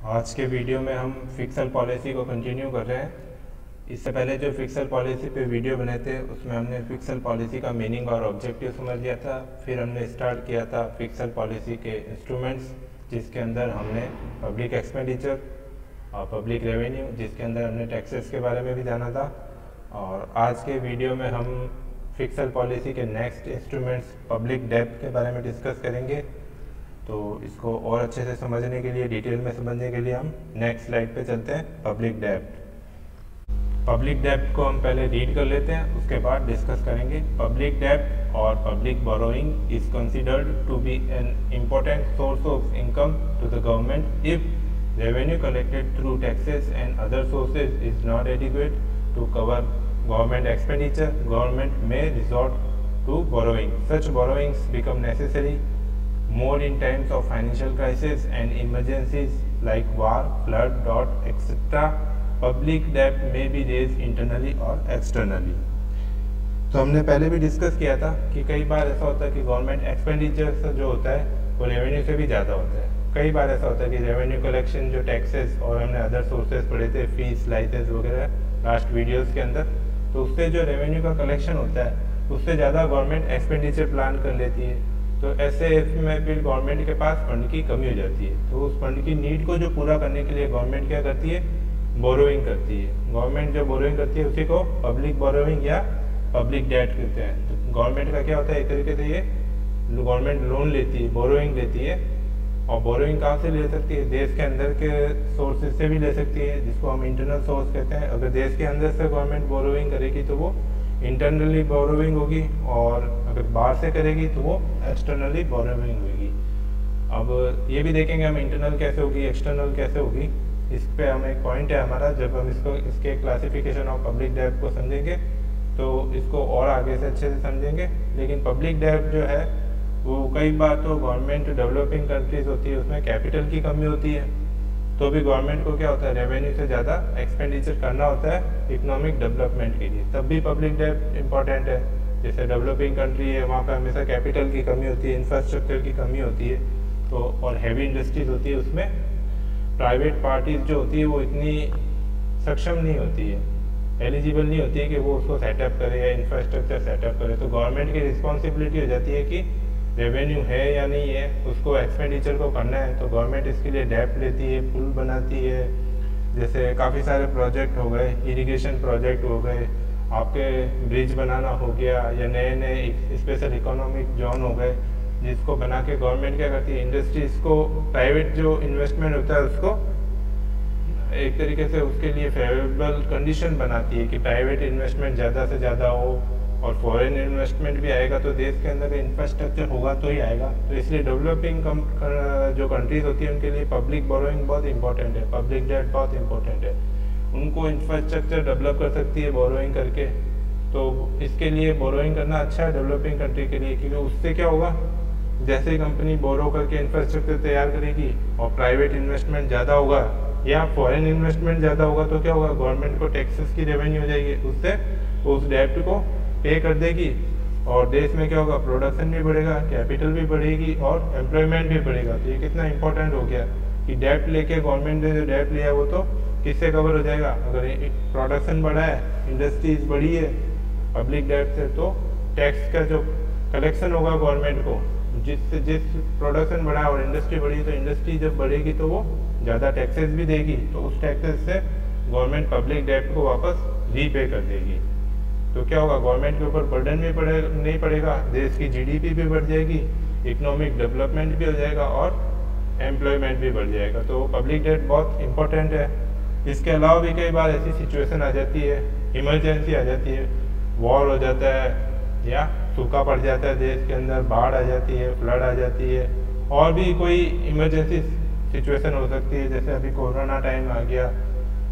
आज के वीडियो में हम फिक्सल पॉलिसी को कंटिन्यू कर रहे हैं। इससे पहले जो फिक्सल पॉलिसी पे वीडियो बने थे उसमें हमने फिक्सल पॉलिसी का मीनिंग और ऑब्जेक्टिव समझ लिया था। फिर हमने स्टार्ट किया था फिक्सल पॉलिसी के इंस्ट्रूमेंट्स, जिसके अंदर हमने पब्लिक एक्सपेंडिचर और पब्लिक रेवेन्यू, जिसके अंदर हमने टैक्सेस के बारे में भी जाना था। और आज के वीडियो में हम फिक्सल पॉलिसी के नेक्स्ट इंस्ट्रूमेंट्स पब्लिक डेब्ट के बारे में डिस्कस करेंगे। तो इसको और अच्छे से समझने के लिए, डिटेल में समझने के लिए हम नेक्स्ट स्लाइड पे चलते हैं। पब्लिक डेब्ट। पब्लिक डेब्ट को हम पहले रीड कर लेते हैं, उसके बाद डिस्कस करेंगे। पब्लिक डेब्ट और public borrowing is considered to be an important source of income to the government if revenue collected through taxes and other sources is not adequate to cover government expenditure. Government may resort to borrowing. Such borrowings become necessary more in times of financial crisis and emergencies like war, flood, drought, etc. Public debt may be raised internally or externally. तो हमने पहले भी discuss किया था कि कई बार ऐसा होता है कि गवर्नमेंट एक्सपेंडिचर जो होता है वो रेवेन्यू से भी ज़्यादा होता है। कई बार ऐसा होता है कि रेवेन्यू कलेक्शन जो टैक्सेस और हमने अदर सोर्सेज पढ़े थे, फीस, लाइसेंस वगैरह लास्ट वीडियोस के अंदर, तो उससे जो रेवेन्यू का कलेक्शन होता है उससे ज़्यादा गवर्नमेंट एक्सपेंडिचर प्लान कर लेती है। तो ऐसे में फिर गवर्नमेंट के पास फंड की कमी हो जाती है। तो उस फंड की नीड को जो पूरा करने के लिए गवर्नमेंट क्या करती है, बोरोइंग करती है। गवर्नमेंट जो बोरोइंग करती है उसी को पब्लिक बोरोइंग या पब्लिक डेट कहते हैं। तो गवर्नमेंट का क्या होता है, एक तरीके से ये गवर्नमेंट लोन लेती है, बोरोइंग लेती है। और बोरोइंग कहाँ से ले सकती है, देश के अंदर के सोर्सेज से भी ले सकती है, जिसको हम इंटरनल सोर्स कहते हैं। अगर देश के अंदर से गवर्नमेंट बोरोइंग करेगी तो वो इंटरनली बोरोइंग होगी, और अगर बाहर से करेगी तो वो एक्सटर्नली बोरोइंग होगी। अब ये भी देखेंगे हम इंटरनल कैसे होगी, एक्सटर्नल कैसे होगी। इस पे हम एक पॉइंट है हमारा, जब हम इसके क्लासिफिकेशन ऑफ पब्लिक डेब्ट को समझेंगे तो इसको और आगे से अच्छे से समझेंगे। लेकिन पब्लिक डेब्ट जो है वो कई बार तो गवर्नमेंट डेवलपिंग कंट्रीज होती है, उसमें कैपिटल की कमी होती है, तो भी गवर्नमेंट को क्या होता है, रेवेन्यू से ज़्यादा एक्सपेंडिचर करना होता है इकोनॉमिक डेवलपमेंट के लिए, तब भी पब्लिक डेब्ट इंपॉर्टेंट है। जैसे डेवलपिंग कंट्री है, वहाँ पर हमेशा कैपिटल की कमी होती है, इंफ्रास्ट्रक्चर की कमी होती है, तो और हैवी इंडस्ट्रीज होती है, उसमें प्राइवेट पार्टीज जो होती है वो इतनी सक्षम नहीं होती है, एलिजिबल नहीं होती है कि वो उसको सेटअप करे या इंफ्रास्ट्रक्चर सेटअप करे। तो गवर्नमेंट की रिस्पॉन्सिबिलिटी हो जाती है कि रेवेन्यू है या नहीं है, उसको एक्सपेंडिचर को करना है, तो गवर्नमेंट इसके लिए डेब्ट लेती है, पुल बनाती है। जैसे काफ़ी सारे प्रोजेक्ट हो गए, इरिगेशन प्रोजेक्ट हो गए, आपके ब्रिज बनाना हो गया, या नए नए स्पेशल इकोनॉमिक जोन हो गए, जिसको बना के गवर्नमेंट क्या करती है, इंडस्ट्रीज को, प्राइवेट जो इन्वेस्टमेंट होता है उसको एक तरीके से उसके लिए फेवरेबल कंडीशन बनाती है कि प्राइवेट इन्वेस्टमेंट ज़्यादा से ज़्यादा हो, और फॉरेन इन्वेस्टमेंट भी आएगा तो देश के अंदर इंफ्रास्ट्रक्चर होगा तो ही आएगा। तो इसलिए डेवलपिंग जो कंट्रीज होती है उनके लिए पब्लिक बोरोइंग बहुत इंपॉर्टेंट है, पब्लिक डेट बहुत इंपॉर्टेंट है। उनको इंफ्रास्ट्रक्चर डेवलप कर सकती है बोरोइंग करके, तो इसके लिए बोरोइंग करना अच्छा है डेवलपिंग कंट्री के लिए, क्योंकि उससे क्या होगा, जैसे ही कंपनी बोरो करके इंफ्रास्ट्रक्चर तैयार करेगी और प्राइवेट इन्वेस्टमेंट ज़्यादा होगा या फॉरेन इन्वेस्टमेंट ज़्यादा होगा, तो क्या होगा, गवर्नमेंट को टैक्सेस की रेवेन्यू हो जाएगी, उससे उस डेब्ट को पे कर देगी, और देश में क्या होगा, प्रोडक्शन भी बढ़ेगा, कैपिटल भी बढ़ेगी और एम्प्लॉयमेंट भी बढ़ेगा। तो ये कितना इंपॉर्टेंट हो गया कि डेब्ट लेके गवर्नमेंट ने जो डेब्ट लिया वो तो किससे कवर हो जाएगा, अगर प्रोडक्शन बढ़ा है, इंडस्ट्रीज बढ़ी है पब्लिक डेब्ट से, तो टैक्स का जो कलेक्शन होगा गवर्नमेंट को, जिस प्रोडक्शन बढ़ा और इंडस्ट्री बढ़ी, तो इंडस्ट्री जब बढ़ेगी तो वो ज़्यादा टैक्सेस भी देगी, तो उस टैक्सेस से गवर्नमेंट पब्लिक डेब्ट को वापस रीपे कर देगी। तो क्या होगा, गवर्नमेंट के ऊपर बर्डन भी नहीं पड़ेगा, देश की जीडीपी भी बढ़ जाएगी, इकोनॉमिक डेवलपमेंट भी हो जाएगा और एम्प्लॉयमेंट भी बढ़ जाएगा। तो पब्लिक डेट बहुत इंपॉर्टेंट है। इसके अलावा भी कई बार ऐसी सिचुएशन आ जाती है, इमरजेंसी आ जाती है, वॉर हो जाता है या सूखा पड़ जाता है देश के अंदर, बाढ़ आ जाती है, फ्लड आ जाती है, और भी कोई इमरजेंसी सिचुएशन हो सकती है, जैसे अभी कोरोना टाइम आ गया,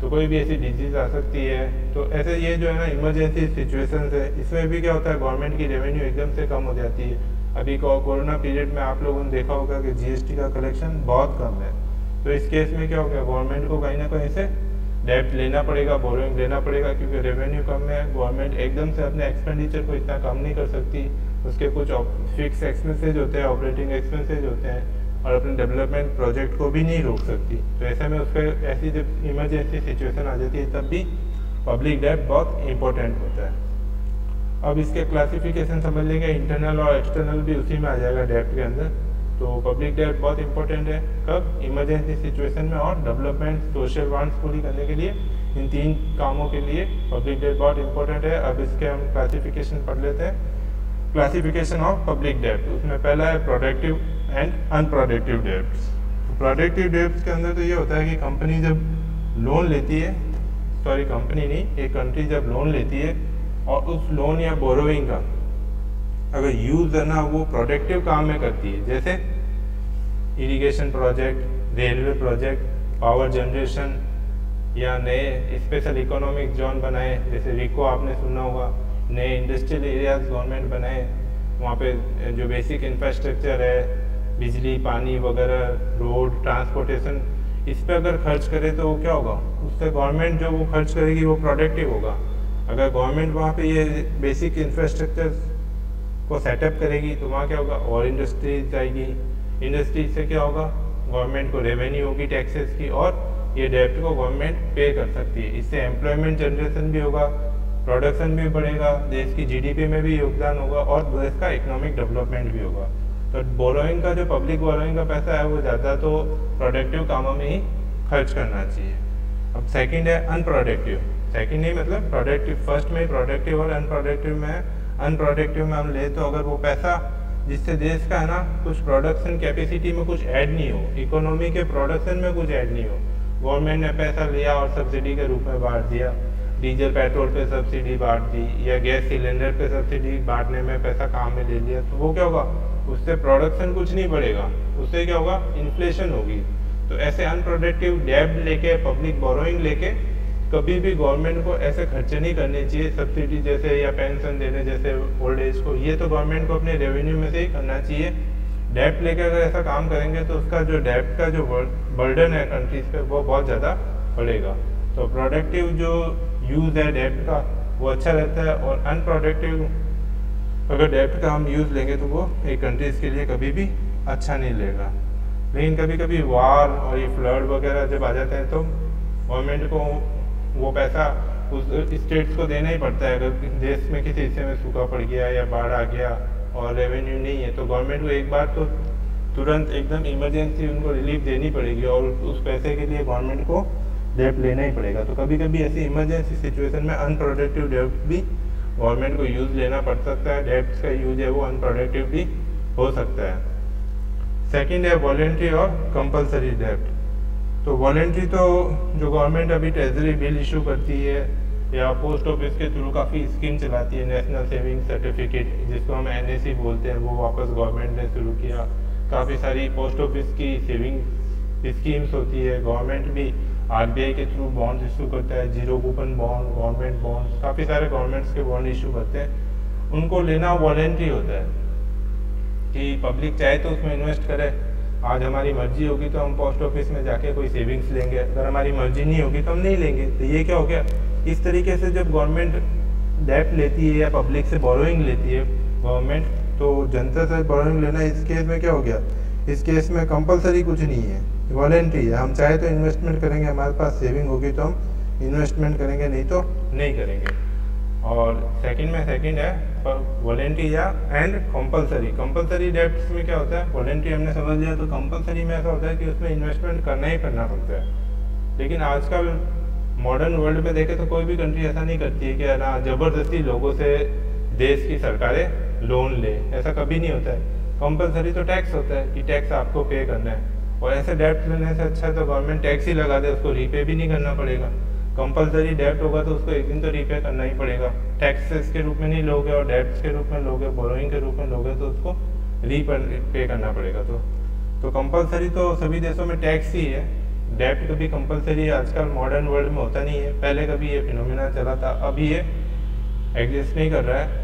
तो कोई भी ऐसी डिजीज आ सकती है। तो ऐसे ये जो है ना इमरजेंसी सिचुएशन है, इसमें भी क्या होता है, गवर्नमेंट की रेवेन्यू एकदम से कम हो जाती है। अभी कोरोना पीरियड में आप लोगों ने देखा होगा कि जीएसटी का कलेक्शन बहुत कम है, तो इस केस में क्या हो गया, गवर्नमेंट को कहीं ना कहीं से डेब्ट लेना पड़ेगा, बोरोइंग लेना पड़ेगा, क्योंकि रेवेन्यू कम है। गवर्नमेंट एकदम से अपने एक्सपेंडिचर को इतना कम नहीं कर सकती, उसके कुछ फिक्स एक्सपेंसेज होते हैं, ऑपरेटिंग एक्सपेंसेज होते हैं, और अपने डेवलपमेंट प्रोजेक्ट को भी नहीं रोक सकती। तो ऐसे में उसके ऐसी जब इमरजेंसी सिचुएशन आ जाती है तब भी पब्लिक डेब्ट बहुत इंपॉर्टेंट होता है। अब इसके क्लासिफिकेशन समझ लेंगे, इंटरनल और एक्सटर्नल भी उसी में आ जाएगा डेब्ट के अंदर। तो पब्लिक डेब्ट बहुत इंपॉर्टेंट है कब, इमरजेंसी सिचुएशन में और डेवलपमेंट सोशल वांट्स पूरी करने के लिए, इन 3 कामों के लिए पब्लिक डेब्ट बहुत इंपॉर्टेंट है। अब इसके हम क्लासिफिकेशन पढ़ लेते हैं। क्लासिफिकेशन ऑफ पब्लिक डेब्ट, उसमें पहला है productive and unproductive debts. Productive debts के अंदर तो ये होता है कि कंपनी जब लोन लेती है, सॉरी कंपनी नहीं, एक कंट्री जब लोन लेती है और उस लोन या बोरोइंग का अगर यूज है ना वो प्रोडक्टिव काम में करती है, जैसे irrigation project, railway project, power generation या नए स्पेशल इकोनॉमिक जोन बनाए, जैसे रिको आपने सुना होगा, नए इंडस्ट्रियल एरियाज गवर्नमेंट बनाए, वहाँ पे जो बेसिक इंफ्रास्ट्रक्चर है, बिजली, पानी वगैरह, रोड, ट्रांसपोर्टेशन, इस पे अगर खर्च करे तो वो क्या होगा, उससे गवर्नमेंट जो वो खर्च करेगी वो प्रोडक्टिव होगा। अगर गवर्नमेंट वहाँ पे ये बेसिक इंफ्रास्ट्रक्चर को सेटअप करेगी तो वहाँ क्या होगा, और इंडस्ट्रीज आएगी, इंडस्ट्रीज से क्या होगा, गवर्नमेंट को रेवेन्यू होगी टैक्सेस की, और ये डेब्ट को गवर्नमेंट पे कर सकती है। इससे एम्प्लॉयमेंट जनरेशन भी होगा, प्रोडक्शन भी बढ़ेगा, देश की जीडीपी में भी योगदान होगा और देश का इकोनॉमिक डेवलपमेंट भी होगा। तो बोरोइंग का जो पब्लिक बोरोइंग का पैसा है वो ज़्यादा तो प्रोडक्टिव कामों में ही खर्च करना चाहिए। अब सेकंड है अनप्रोडक्टिव, सेकंड नहीं मतलब प्रोडक्टिव, फर्स्ट में प्रोडक्टिव और अनप्रोडक्टिव में है। अनप्रोडक्टिव में हम ले तो अगर वो पैसा जिससे देश का है ना कुछ प्रोडक्शन कैपेसिटी में कुछ ऐड नहीं हो, इकोनॉमी के प्रोडक्शन में कुछ ऐड नहीं हो, गवर्नमेंट ने पैसा लिया और सब्सिडी के रूप में बांट दिया, डीजल पेट्रोल पे सब्सिडी बांट दी या गैस सिलेंडर पे सब्सिडी बांटने में पैसा काम में ले लिया, तो वो क्या होगा, उससे प्रोडक्शन कुछ नहीं बढ़ेगा, उससे क्या होगा, इन्फ्लेशन होगी। तो ऐसे अनप्रोडक्टिव डेब्ट लेके, पब्लिक बोरोइंग लेके कभी भी गवर्नमेंट को ऐसे खर्चे नहीं करने चाहिए, सब्सिडी जैसे या पेंशन देने जैसे ओल्ड एज को, ये तो गवर्नमेंट को अपने रेवेन्यू में से ही करना चाहिए। डेब्ट लेके अगर ऐसा काम करेंगे तो उसका जो डेब्ट का जो बर्डन है कंट्रीज पे वो बहुत ज़्यादा बढ़ेगा। तो प्रोडक्टिव जो यूज़ है डेब्ट का वो अच्छा रहता है, और अनप्रोडक्टिव अगर डेब्ट का हम यूज़ लेंगे तो वो एक कंट्रीज़ के लिए कभी भी अच्छा नहीं लगेगा। लेकिन कभी कभी वार और ये फ्लड वगैरह जब आ जाते हैं तो गवर्नमेंट को वो पैसा उस स्टेट्स को देना ही पड़ता है। अगर देश में किसी हिस्से में सूखा पड़ गया या बाढ़ आ गया और रेवेन्यू नहीं है तो गवर्नमेंट को एक बार तो तुरंत एकदम इमरजेंसी उनको रिलीफ देनी पड़ेगी, और उस पैसे के लिए गवर्नमेंट को डेब्ट लेना ही पड़ेगा। तो कभी कभी ऐसी इमरजेंसी सिचुएशन में अनप्रोडक्टिव डेब्ट भी गवर्नमेंट को यूज़ लेना पड़ सकता है, डेब्ट का यूज है वो अनप्रोडक्टिव भी हो सकता है। सेकेंड है वॉलेंट्री और कंपलसरी डेब्ट। तो वॉलेंट्री तो जो गवर्नमेंट अभी ट्रेजरी बिल इशू करती है या पोस्ट ऑफिस के थ्रू काफ़ी स्कीम चलाती है, नेशनल सेविंग सर्टिफिकेट जिसको हम NSE बोलते हैं, वो वापस गवर्नमेंट ने शुरू किया। काफ़ी सारी पोस्ट ऑफिस की सेविंग स्कीम्स होती है, गवर्नमेंट भी RBI के थ्रू बॉन्ड इशू करता है, zero coupon bond, government bonds, काफ़ी सारे गवर्नमेंट्स के बॉन्ड इशू करते हैं। उनको लेना वॉलेंट्री होता है कि पब्लिक चाहे तो उसमें इन्वेस्ट करे। आज हमारी मर्जी होगी तो हम पोस्ट ऑफिस में जाके कोई सेविंग्स लेंगे, अगर हमारी मर्जी नहीं होगी तो हम नहीं लेंगे। तो ये क्या हो गया, इस तरीके से जब गवर्नमेंट डेब्ट लेती है या पब्लिक से बोरोइंग लेती है गवर्नमेंट, तो जनता से बोरोइंग लेना इस केस में क्या हो गया, इस केस में कंपलसरी कुछ नहीं है, वॉलेंट्री है। हम चाहे तो इन्वेस्टमेंट करेंगे, हमारे पास सेविंग होगी तो हम इन्वेस्टमेंट करेंगे, नहीं तो नहीं करेंगे। और सेकंड है वॉलेंट्री या एंड कंपलसरी। कंपलसरी डेब्ट्स में क्या होता है, वॉलेंट्री हमने समझ लिया, तो कंपलसरी में ऐसा होता है कि उसमें इन्वेस्टमेंट करना ही करना पड़ता है। लेकिन आजकल मॉडर्न वर्ल्ड में देखें तो कोई भी कंट्री ऐसा नहीं करती है कि ना ज़बरदस्ती लोगों से देश की सरकारें लोन ले, ऐसा कभी नहीं होता है। कंपलसरी तो टैक्स होता है कि टैक्स आपको पे करना है, और ऐसे डेब्ट लेने से अच्छा तो गवर्नमेंट टैक्स ही लगा दे, उसको रीपे भी नहीं करना पड़ेगा। कंपलसरी डेब्ट होगा तो उसको एक दिन तो रीपे करना ही पड़ेगा, टैक्सेस के रूप में नहीं लोगे और डेब्ट्स के रूप में लोगे, बोरोइंग के रूप में लोगे तो उसको रीपे करना पड़ेगा। तो कंपलसरी तो सभी देशों में टैक्स ही है, डेब्ट कभी कंपलसरी आजकल मॉडर्न वर्ल्ड में होता नहीं है। पहले कभी ये फिनोमिना चला था, अभी ये एग्जिस्ट नहीं कर रहा है,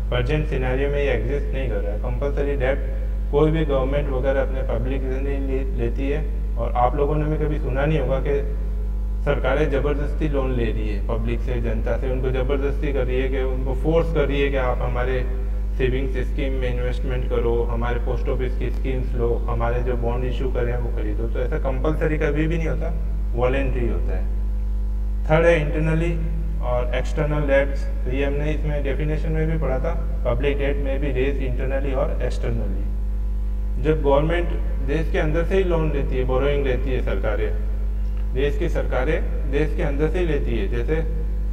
प्रेजेंट सिनेरियो में ये एग्जिस्ट नहीं कर रहा है। कंपलसरी डेब्ट कोई भी गवर्नमेंट वगैरह अपने पब्लिक से नहीं लेती है, और आप लोगों ने भी कभी सुना नहीं होगा कि सरकारें ज़बरदस्ती लोन ले रही है पब्लिक से, जनता से, उनको ज़बरदस्ती कर रही है कि उनको फोर्स कर रही है कि आप हमारे सेविंग्स स्कीम में इन्वेस्टमेंट करो, हमारे पोस्ट ऑफिस की स्कीम्स लो, हमारे जो बॉन्ड इशू करें वो खरीदो। तो ऐसा कंपलसरी कभी भी नहीं होता, वॉलेंट्री होता है। थर्ड है इंटरनली और एक्सटर्नल डेट्स। तो ये हमने इसमें डेफिनेशन में भी पढ़ा था, पब्लिक डेट में भी रेज इंटरनली और एक्सटर्नली। जब गवर्नमेंट देश के अंदर से ही लोन लेती है, बोरोइंग लेती है, सरकारें, देश की सरकारें देश के अंदर से ही लेती है, जैसे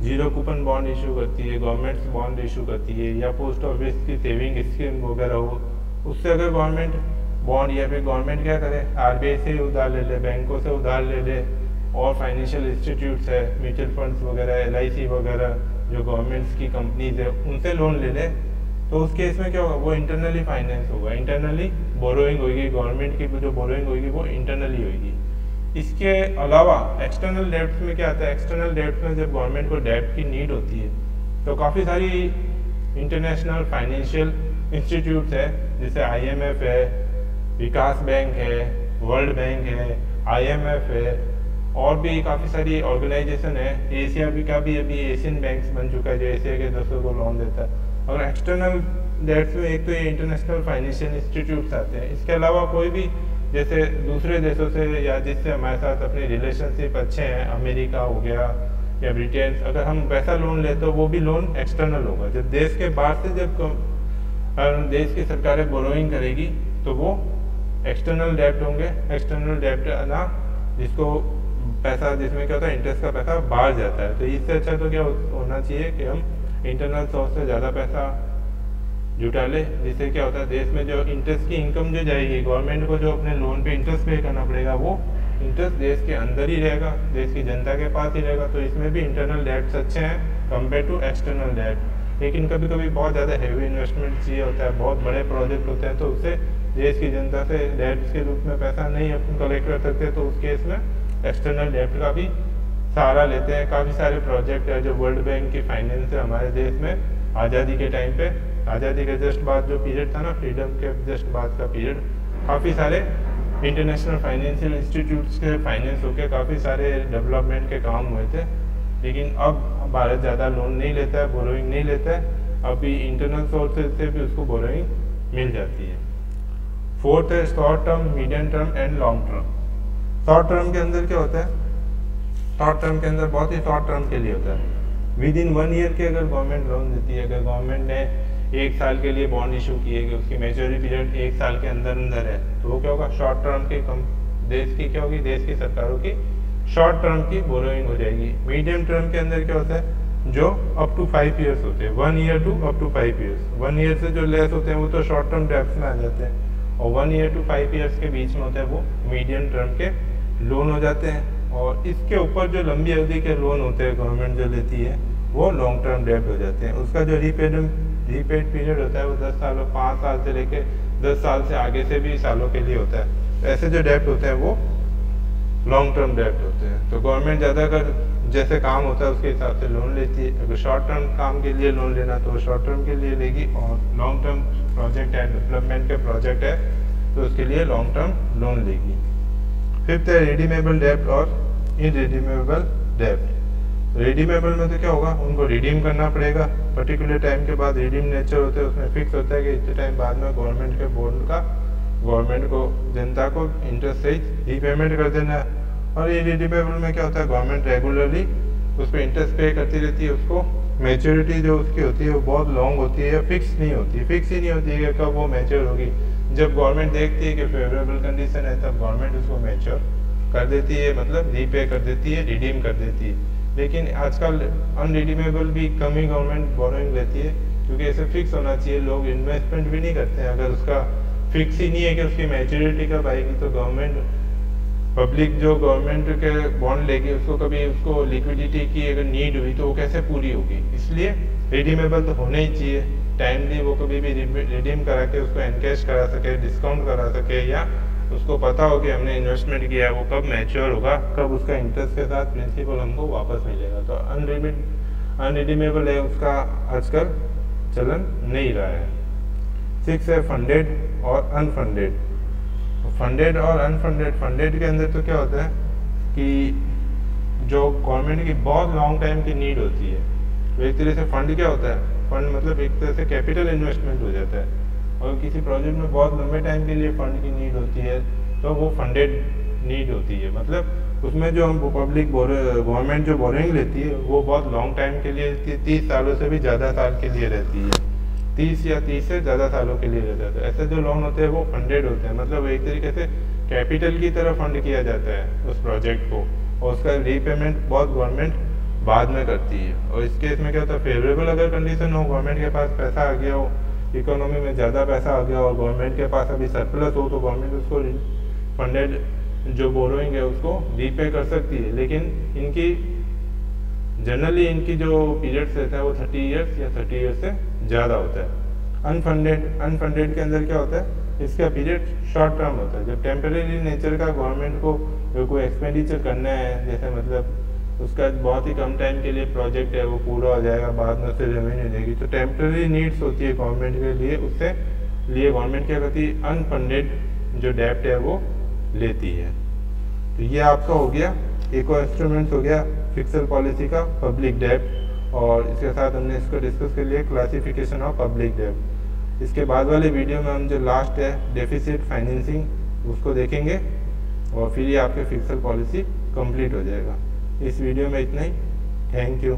जीरो कूपन बॉन्ड इशू करती है, गवर्नमेंट बॉन्ड इशू करती है, या पोस्ट ऑफिस की सेविंग स्कीम वगैरह हो, उससे अगर गवर्नमेंट बॉन्ड या फिर गवर्नमेंट क्या करे, आरबीआई से उधार ले ले, बैंकों से उधार ले ले, और फाइनेंशियल इंस्टीट्यूट्स है, म्यूचुअल फंड्स वगैरह, एलआईसी वगैरह जो गवर्नमेंट्स की कंपनीज है, उनसे लोन ले ले, तो उस केस में क्या होगा, वो इंटरनली फाइनेंस होगा, इंटरनली बोरोइंग होगी, गवर्नमेंट की जो बोरोइंग होगी वो इंटरनली होगी। इसके अलावा एक्सटर्नल डेब्ट्स में क्या आता है, एक्सटर्नल डेब्ट्स में जब गवर्नमेंट को डेब्ट की नीड होती है तो काफ़ी सारी इंटरनेशनल फाइनेंशियल इंस्टीट्यूट्स है, जैसे आईएमएफ है, विकास बैंक है, वर्ल्ड बैंक है, आईएमएफ है, और भी काफ़ी सारी ऑर्गेनाइजेशन है। एशिया भी का भी अभी एशियन बैंक्स बन चुका है जो एशिया के देशों को लोन देता है। और एक्सटर्नल डेट्स में एक तो ये इंटरनेशनल फाइनेंशियल इंस्टीट्यूट्स आते हैं, इसके अलावा कोई भी जैसे दूसरे देशों से या जिससे हमारे साथ अपने रिलेशनशिप अच्छे हैं, अमेरिका हो गया या ब्रिटेन, अगर हम पैसा लोन ले तो वो भी लोन एक्सटर्नल होगा। जब देश के बाहर से जब देश की सरकारें बोरोइंग करेगी तो वो एक्सटर्नल डेब्ट होंगे। एक्सटर्नल डेब्ट ना जिसको पैसा, जिसमें क्या होता है इंटरेस्ट का पैसा बाहर जाता है। तो इससे अच्छा तो क्या होना चाहिए कि हम इंटरनल सोर्स से ज़्यादा पैसा जुटा ले, जिससे क्या होता है देश में जो इंटरेस्ट की इनकम जो जाएगी, गवर्नमेंट को जो अपने लोन पे इंटरेस्ट पे करना पड़ेगा, वो इंटरेस्ट देश के अंदर ही रहेगा, देश की जनता के पास ही रहेगा। तो इसमें भी इंटरनल डेट्स अच्छे हैं कंपेयर टू एक्सटर्नल डेट। लेकिन कभी कभी बहुत ज़्यादा हैवी इन्वेस्टमेंट चाहिए होता है, बहुत बड़े प्रोजेक्ट होते हैं, तो उससे देश की जनता से डेट्स के रूप में पैसा नहीं अपन कलेक्ट कर सकते, तो उस केस में एक्सटर्नल डेट का भी सहारा लेते हैं। काफ़ी सारे प्रोजेक्ट है जो वर्ल्ड बैंक की फाइनेंस है हमारे देश में, आज़ादी के टाइम पे, आज़ादी के जस्ट बाद जो पीरियड था ना, फ्रीडम के जस्ट बाद का पीरियड, काफ़ी सारे इंटरनेशनल फाइनेंशियल इंस्टीट्यूट्स के फाइनेंस होकर काफ़ी सारे डेवलपमेंट के काम हुए थे। लेकिन अब भारत ज़्यादा लोन नहीं लेता है, बोरोइंग नहीं लेता है, अभी इंटरनल सोर्सेज से भी उसको बोरोइंग मिल जाती है। फोर्थ है short term, medium term and long term. Short term के अंदर क्या होता है, शॉर्ट टर्म के अंदर बहुत ही शॉर्ट टर्म के लिए होता है, विद इन 1 ईयर के अगर गवर्नमेंट लोन देती है, अगर गवर्नमेंट ने 1 साल के लिए बॉन्ड इशू किए कि उसकी मैच्योरिटी पीरियड 1 साल के अंदर अंदर है, तो वो क्या होगा, शॉर्ट टर्म की देश की क्या होगी, देश की सरकारों की शॉर्ट टर्म की बोरोइंग हो जाएगी। मीडियम टर्म के अंदर क्या होता है, जो अप टू 5 ईयर्स होते हैं, 1 year to up to 5 years. 1 year से जो लेस होते हैं वो तो शॉर्ट टर्म डेब्ट्स में आ जाते हैं, और 1 ईयर टू 5 ईयर्स के बीच में होते हैं वो मीडियम टर्म के लोन हो जाते हैं। और इसके ऊपर जो लंबी अवधि के लोन होते हैं गवर्नमेंट जो लेती है, वो लॉन्ग टर्म डेब्ट हो जाते हैं। उसका जो रीपेड पीरियड होता है वो 10 सालों, 5 साल से लेके 10 साल से आगे से भी सालों के लिए होता है। तो ऐसे जो डेब्ट होते हैं वो लॉन्ग टर्म डेब्ट होते हैं। तो गवर्नमेंट ज़्यादा अगर जैसे काम होता है उसके हिसाब से लोन लेती है। अगर शॉर्ट टर्म काम के लिए लोन लेना तो शॉर्ट टर्म के लिए लेगी, और लॉन्ग टर्म प्रोजेक्ट है, डेवलपमेंट के प्रोजेक्ट है, तो उसके लिए लॉन्ग टर्म लोन लेगी। फिफ्थ है रिडीमेबल डेब्ट और इनरिडीमेबल डेब्ट। रिडीमेबल में तो क्या होगा, उनको रिडीम करना पड़ेगा पर्टिकुलर टाइम के बाद। रिडीम नेचर होते हैं, उसमें फिक्स होता है कि इतने टाइम बाद में गवर्नमेंट के बॉन्ड का गवर्नमेंट को, जनता को इंटरेस्ट सहित रीपेमेंट कर देना है। और इनरिडीमेबल में क्या होता है, गवर्नमेंट रेगुलरली उस पर इंटरेस्ट पे करती रहती है। उसको मैच्योरिटी जो उसकी होती है वो बहुत लॉन्ग होती है, फिक्स नहीं होती, फिक्स ही नहीं होती है कि कब वो मैच्योर होगी। जब गवर्नमेंट देखती है कि फेवरेबल कंडीशन है तब गवर्नमेंट उसको मैच्योर कर देती है, मतलब रीपे कर देती है, रिडीम कर देती है। लेकिन आजकल अनरिडीमेबल भी कम ही गवर्नमेंट बोरोइंग लेती है, क्योंकि ऐसे फिक्स होना चाहिए। लोग इन्वेस्टमेंट भी नहीं करते हैं अगर उसका फिक्स ही नहीं है कि उसकी मैच्योरिटी कब आएगी। तो गवर्नमेंट, पब्लिक जो गवर्नमेंट के बॉन्ड लेगी उसको कभी उसको लिक्विडिटी की अगर नीड हुई तो वो कैसे पूरी होगी। इसलिए रिडीमेबल तो होना ही चाहिए, टाइमली वो कभी भी रिडीम करा के उसको एनकैश करा सके, डिस्काउंट करा सके, या उसको पता हो कि हमने इन्वेस्टमेंट किया है वो कब मैच्योर होगा, कब उसका इंटरेस्ट के साथ प्रिंसिपल हमको वापस मिलेगा। तो अनरिडीमेबल है उसका आजकल चलन नहीं रहा है। 6 है फंडेड और अनफंडेड। फंडेड और अनफंडेड, फंडेड के अंदर तो क्या होता है कि जो गवर्नमेंट की बहुत लॉन्ग टाइम की नीड होती है, तो एक तरह से फंड क्या होता है, फंड मतलब एक तरह से कैपिटल इन्वेस्टमेंट हो जाता है। और किसी प्रोजेक्ट में बहुत लंबे टाइम के लिए फंड की नीड होती है तो वो फंडेड नीड होती है, मतलब उसमें जो हम पब्लिक गवर्नमेंट जो बोरिंग लेती है वो बहुत लॉन्ग टाइम के लिए 30 सालों से भी ज़्यादा साल के लिए रहती है, 30 से ज़्यादा सालों के लिए रहता है। तो ऐसे जो लोन होते हैं वो फंडेड होते हैं, मतलब एक तरीके से कैपिटल की तरह फंड किया जाता है उस प्रोजेक्ट को, और उसका रीपेमेंट बहुत गवर्नमेंट बाद में करती है। और इस केस में क्या होता है, फेवरेबल अगर कंडीशन हो, गवर्नमेंट के पास पैसा आ गया हो, इकोनॉमी में ज़्यादा पैसा आ गया और गवर्नमेंट के पास अभी सरप्लस हो, तो गवर्नमेंट उसको फंडेड जो बोरोइंग है उसको रीपे कर सकती है। लेकिन इनकी जनरली इनकी जो पीरियड्स रहता है वो 30 ईयर्स या 30 ईयर्स से ज़्यादा होता है। अनफंडेड के अंदर क्या होता है, इसका पीरियड शॉर्ट टर्म होता है। जब टेम्परेरी नेचर का गवर्नमेंट को कोई एक्सपेंडिचर करना है, जैसे मतलब उसका बहुत ही कम टाइम के लिए प्रोजेक्ट है, वो पूरा हो जाएगा, बाद में उससे रेवेन्यू देगी, तो टेम्परेरी नीड्स होती है गवर्नमेंट के लिए, उससे लिए गवर्नमेंट क्या करती है, अनफंडेड जो डेब्ट है वो लेती है। तो ये आपका हो गया एक और इंस्ट्रूमेंट्स हो गया फिक्सल पॉलिसी का, पब्लिक डेब्ट, और इसके साथ हमने इसको डिस्कस कर लिया क्लासिफिकेशन ऑफ पब्लिक डेब्ट। इसके बाद वाले वीडियो में हम जो लास्ट है डेफिसिट फाइनेंसिंग उसको देखेंगे और फिर ये आपके फिक्सल पॉलिसी कंप्लीट हो जाएगा। इस वीडियो में इतना ही, थैंक यू।